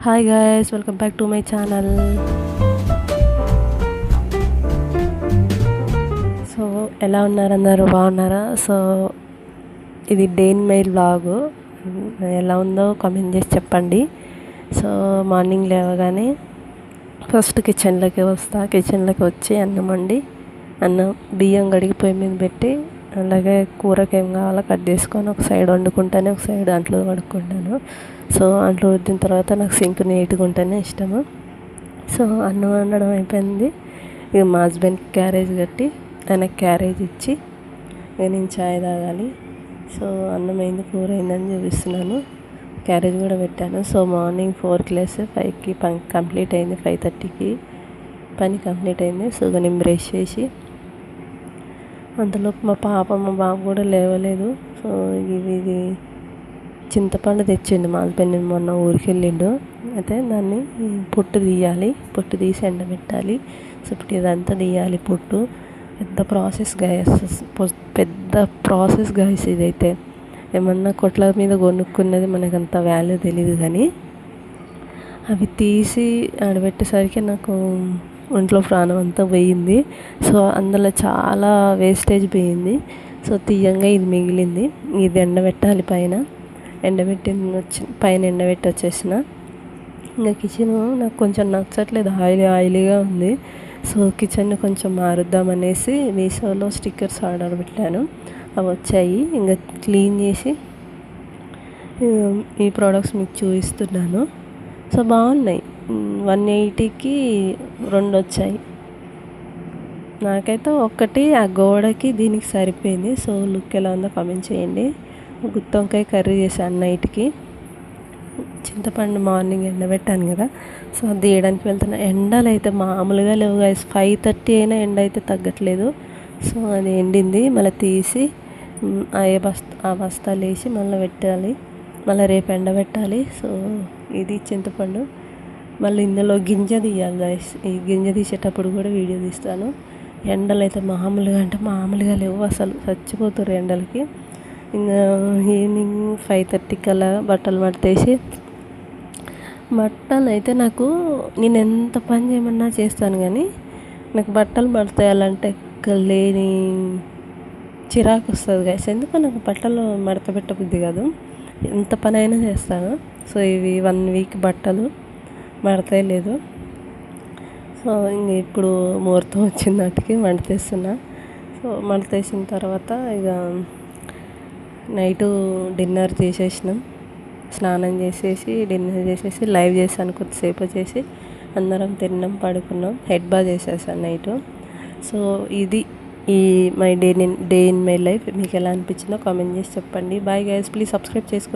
Hi guys, welcome back to my channel. So ఎలా ఉన్నారు అందరూ, బాగున్నారా? సో ఇది డే ఇన్ మై వ్లాగ్. ఎలా ఉందో కామెంట్ చేసి చెప్పండి. సో మార్నింగ్ లేవగానే ఫస్ట్ కిచెన్లోకి కిచెన్లోకి వచ్చి అన్నం వండి బియ్యం కడిగి పొయ్యి మీద పెట్టి, అలాగే కూరకి ఏం కావాలో కట్ చేసుకొని ఒక సైడ్ వండుకుంటాను, ఒక సైడ్ అంట్లు కడుక్కుంటాను. సో అంట్లు వద్దిన తర్వాత నాకు సింక్ నీట్గా ఉంటేనే ఇష్టము. సో అన్నం వండడం అయిపోయింది. ఇక మా హస్బెండ్కి క్యారేజ్ కట్టి ఆయనకు క్యారేజ్ ఇచ్చి ఇక నేను చాయ్ తాగాలి. సో అన్నం అయింది, కూర అయిందని చూపిస్తున్నాను. క్యారేజ్ కూడా పెట్టాను. సో మార్నింగ్ 4కి లేస్తే 5కి పని కంప్లీట్ అయింది, 5:30కి పని కంప్లీట్ అయింది. సో నేను బ్రష్ చేసి అంతలోపు మా బాబు కూడా లేవలేదు. సో ఇది చింతపండు తెచ్చిండు మా హస్బెండ్, మొన్న ఊరికి వెళ్ళిండు. అయితే దాన్ని పొట్టు తీయాలి, పొట్టు తీసి ఎండబెట్టాలి. సో ఇప్పుడు ఇదంతా తీయాలి పొట్టు. పెద్ద ప్రాసెస్ గాయస్ ఇదైతే. ఏమన్నా కొట్ల మీద కొనుక్కున్నది మనకంత వాల్యూ తెలియదు, కానీ అవి తీసి ఆడబెట్టేసరికి నాకు ఒంట్లో ప్రాణం అంతా పోయింది. సో అందులో చాలా వేస్టేజ్ పోయింది. సో తీయంగా ఇది మిగిలింది. ఇది ఎండబెట్టాలి, పైన ఎండబెట్టి వచ్చేసిన. ఇంకా కిచెన్ నాకు కొంచెం నచ్చట్లేదు, ఆయిలీగా ఉంది. సో కిచెన్ కొంచెం మారుద్దామనేసి మీషోలో స్టిక్కర్స్ ఆర్డర్ పెట్టాను, అవి వచ్చాయి. ఇంకా క్లీన్ చేసి ఈ ప్రోడక్ట్స్ మీకు చూపిస్తున్నాను. సో బాగున్నాయి. 180కి 2 వచ్చాయి. నాకైతే ఒకటి ఆ గోడకి దీనికి సరిపోయింది. సో లుక్ ఎలా ఉందో కామెంట్ చేయండి. గుత్తి వంకాయ కర్రీ చేశాను నైట్కి. చింతపండు మార్నింగ్ ఎండబెట్టాను కదా, సో అది తీయడానికి వెళ్తున్నా. ఎండలు అయితే మామూలుగా లేవు గైస్. 5:30 అయినా ఎండ అయితే తగ్గట్లేదు. సో అది ఎండింది, మళ్ళీ తీసి ఆ బస్తాలు వేసి మళ్ళీ పెట్టాలి, మళ్ళీ రేపు ఎండబెట్టాలి. సో ఇది చింతపండు. మళ్ళీ ఇందులో గింజ తీయాలి గైస్. ఈ గింజ తీసేటప్పుడు కూడా వీడియో తీస్తాను. ఎండలు అయితే మామూలుగా లేవు అసలు, చచ్చిపోతారు ఎండలకి. ఇంకా ఈవినింగ్ 5:30 కల్లా బట్టలు మడతేసి, బట్టలు అయితే నేను ఎంత పని చేయమన్నా చేస్తాను, కానీ నాకు బట్టలు మడతేయాలంటే లేని చిరాకు వస్తుంది గైస్. ఎందుకో నాకు బట్టలు మడత పెట్టబుద్ధి కాదు, ఎంత పని అయినా చేస్తాను. సో ఇవి 1 వీక్ బట్టలు మడతలేదు. సో ఇంక ఇప్పుడు ముహూర్తం వచ్చిన నాటికి మడతేస్తున్నా. సో మడతేసిన తర్వాత ఇక నైటు డిన్నర్ చేసేసినాం. స్నానం చేసేసి డిన్నర్ చేసేసి లైవ్ చేశాను, కొద్దిసేపు వచ్చేసి అందరం తిన్నాం, పడుకున్నాం. హెడ్ బాత్ చేసేసాను నైటు. సో ఇది my day in my life. మీకు ఎలా అనిపించిందో కామెంట్ చేసి చెప్పండి. బాయ్ గైస్, ప్లీజ్ సబ్స్క్రైబ్ చేసుకోండి.